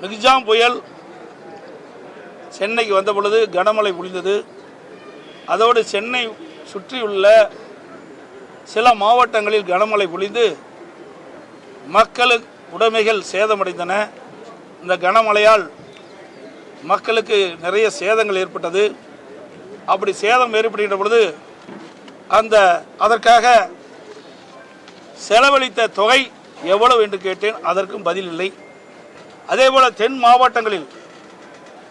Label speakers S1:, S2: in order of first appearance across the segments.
S1: Michaung புயல் சென்னைக்கு வந்த பொழுது கனமழை பொழிந்தது. அதோடு சென்னை சுற்றியுள்ள சில மாவட்டங்களில் கனமழை பொழிந்து மக்களுக்கு உடைமைகள் சேதமடைந்தன. இந்த கனமழையால் மக்களுக்கு நிறைய சேதங்கள் ஏற்பட்டது. அப்படி சேதம் ஏற்படுகின்ற பொழுது அதற்காக செலவழித்த தொகை எவ்வளவு என்று கேட்டேன். அதற்கும் பதில் இல்லை. அதேபோல் தென் மாவட்டங்களில்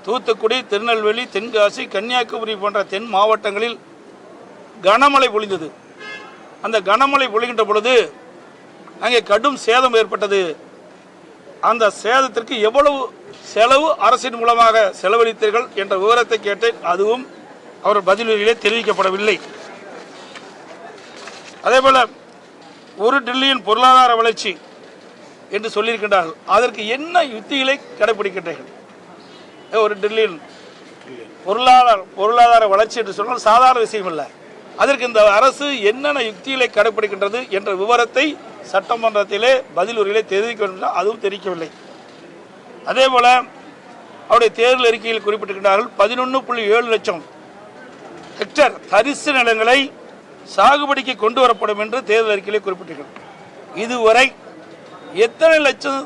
S1: தூத்துக்குடி, திருநெல்வேலி, தென்காசி, கன்னியாகுமரி போன்ற தென் மாவட்டங்களில் கனமழை பொழிந்தது. அந்த கனமழை பொழிகின்ற பொழுது அங்கே கடும் சேதம் ஏற்பட்டது. அந்த சேதத்திற்கு எவ்வளவு செலவு அரசின் மூலமாக செலவழித்தீர்கள் என்ற விவரத்தை கேட்டேன். அதுவும் அவர் பதிலிலே தெரிவிக்கப்படவில்லை. அதேபோல் 1 டிரில்லியன் பொருளாதார வளர்ச்சி என்று சொல்லியிருக்கின்றார்கள். அதற்கு என்ன யுத்திகளை கடைபிடிக்கின்றீர்கள்? 1 டிரில்லியன் பொருளாதார வளர்ச்சி என்று சொன்னால் சாதாரண விஷயம் இல்லை. அதற்கு இந்த அரசு என்னென்ன யுக்திகளை கடைபிடிக்கின்றது என்ற விவரத்தை சட்டமன்றத்திலே பதில் உரையிலே தெரிவிக்க வேண்டும். அதுவும் தெரிவிக்கவில்லை. அதேபோல் அவருடைய தேர்தல் அறிக்கையில் குறிப்பிட்டிருக்கிறார்கள் 11.7 லட்சம் ஹெக்டேர் தரிசு நிலங்களை சாகுபடிக்கு கொண்டு வரப்படும் என்று தேர்தல் அறிக்கையிலே குறிப்பிட்டிருக்கிறார். இதுவரை எத்தனை லட்சம்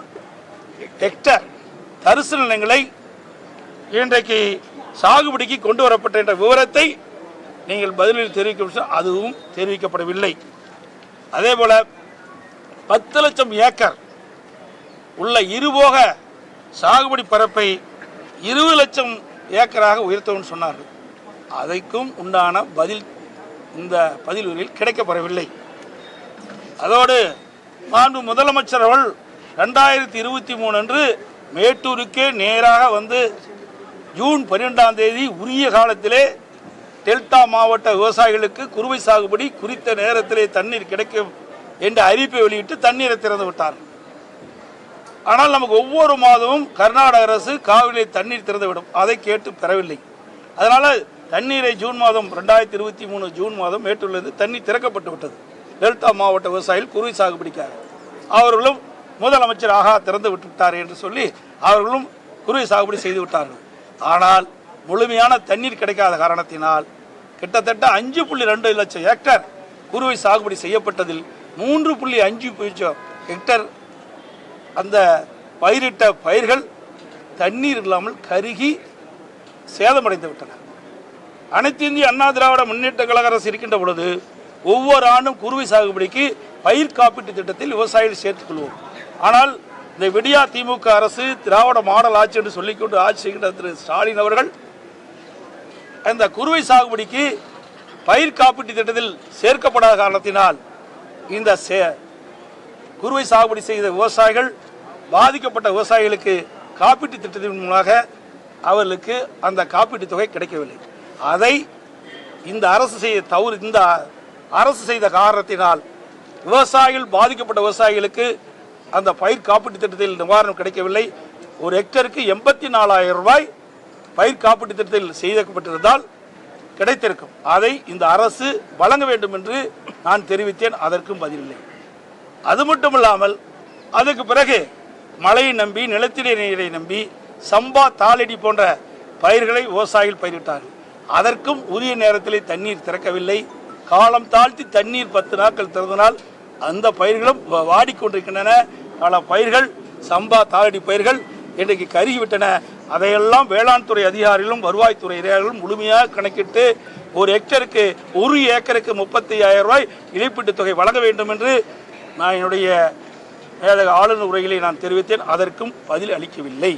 S1: ஹெக்டேர் தரிசு நிலங்களை இன்றைக்கு சாகுபடிக்கு கொண்டு வரப்பட்ட என்ற விவரத்தை நீங்கள் பதிலில் தெரிவிக்க, அதுவும் தெரிவிக்கப்படவில்லை. அதேபோல 10 லட்சம் ஏக்கர் உள்ள இருபோக சாகுபடி பரப்பை 20 லட்சம் ஏக்கராக உயர்த்தவும் சொன்னார்கள். அதற்கும் உண்டான பதில் இந்த பதிலுரையில் கிடைக்கப்படவில்லை. அதோடு மாண்பு முதலமைச்சர் அவர்கள் 2023 அன்று மேட்டூருக்கே நேராக வந்து ஜூன் 12ஆம் தேதி உரிய காலத்திலே டெல்டா மாவட்ட விவசாயிகளுக்கு குறுவை சாகுபடி குறித்த நேரத்திலே தண்ணீர் கிடைக்கும் என்ற அறிவிப்பை வெளியிட்டு தண்ணீரை திறந்து விட்டார். ஆனால் நமக்கு ஒவ்வொரு மாதமும் கர்நாடக அரசு காவிரியை தண்ணீர் திறந்துவிடும். அதை கேட்டு பெறவில்லை. அதனால் தண்ணீரை ஜூன் மாதம் 2023 ஜூன் மாதம் மேட்டூரிலிருந்து தண்ணீர் திறக்கப்பட்டு விட்டது. டெல்டா மாவட்ட விவசாயிகள் குறுவை சாகுபடிக்காக அவர்களும் முதலமைச்சர் திறந்து விட்டுவிட்டார் என்று சொல்லி அவர்களும் குறுவை சாகுபடி செய்து விட்டார்கள். ஆனால் முழுமையான தண்ணீர் கிடைக்காத காரணத்தினால் கிட்டத்தட்ட 5.2 லட்சம் ஏக்கர் குறுவை சாகுபடி செய்யப்பட்டதில் 3.5 ஹெக்டேர் அந்த பயிரிட்ட பயிர்கள் தண்ணீர் இல்லாமல் கருகி சேதமடைந்து விட்டன. அனைத்து இந்திய அண்ணா திராவிட முன்னேற்ற கழக அரசு இருக்கின்ற பொழுது ஒவ்வொரு ஆண்டும் குறுவை சாகுபடிக்கு பயிர் காப்பீட்டு திட்டத்தில் விவசாயிகள் சேர்த்துக் கொள்வோம். ஆனால் இந்த விடியா திமுக அரசு திராவிட மாடல் ஆட்சி என்று சொல்லிக்கொண்டு ஆட்சி செய்கின்ற திரு ஸ்டாலின் அவர்கள் அந்த குறுவை சாகுபடிக்கு பயிர் காப்பீட்டு திட்டத்தில் சேர்க்கப்படாத காரணத்தினால் இந்த குறுவை சாகுபடி செய்த விவசாயிகள் பாதிக்கப்பட்ட விவசாயிகளுக்கு காப்பீட்டு திட்டத்தின் மூலமாக அவர்களுக்கு அந்த காப்பீட்டு தொகை கிடைக்கவில்லை. அதை இந்த அரசு செய்த காரணத்தினால் விவசாயிகள் பாதிக்கப்பட்ட விவசாயிகளுக்கு அந்த பயிர் காப்பீட்டு திட்டத்தில் நிவாரணம் கிடைக்கவில்லை. ஒரு ஹெக்டருக்கு 84,000 ரூபாய் பயிர் காப்பீட்டு திட்டத்தில் செய்யப்பட்டிருந்தால் கிடைத்திருக்கும். அதை இந்த அரசு வழங்க வேண்டும் என்று நான் தெரிவித்தேன். அதற்கும் பதிலில்லை. அது மட்டுமில்லாமல் அதுக்கு பிறகு மழையை நம்பி நிலத்தடி நீரை நம்பி சம்பா தாளடி போன்ற பயிர்களை விவசாயிகள் பயிரிட்டார்கள். அதற்கும் உரிய நேரத்தில் தண்ணீர் திறக்கவில்லை. காலம் தாழ்த்தி தண்ணீர் 10 நாட்கள் திறந்தனால் அந்த பயிர்களும் வாடிக்கொண்டிருக்கின்றன. பல பயிர்கள் சம்பா தாளடி பயிர்கள் இன்றைக்கு கருகிவிட்டன. அதையெல்லாம் வேளாண் துறை அதிகாரிகளும் வருவாய்த்துறை அதிகாரிகளும் முழுமையாக கணக்கிட்டு ஒரு ஹெக்டருக்கு 1 ஏக்கருக்கு 35,000 ரூபாய் இழப்பீட்டுத் தொகை வழங்க வேண்டும் என்று நான் என்னுடைய ஆளுநர் உரையிலே நான் தெரிவித்தேன். அதற்கும் பதில் அளிக்கவில்லை.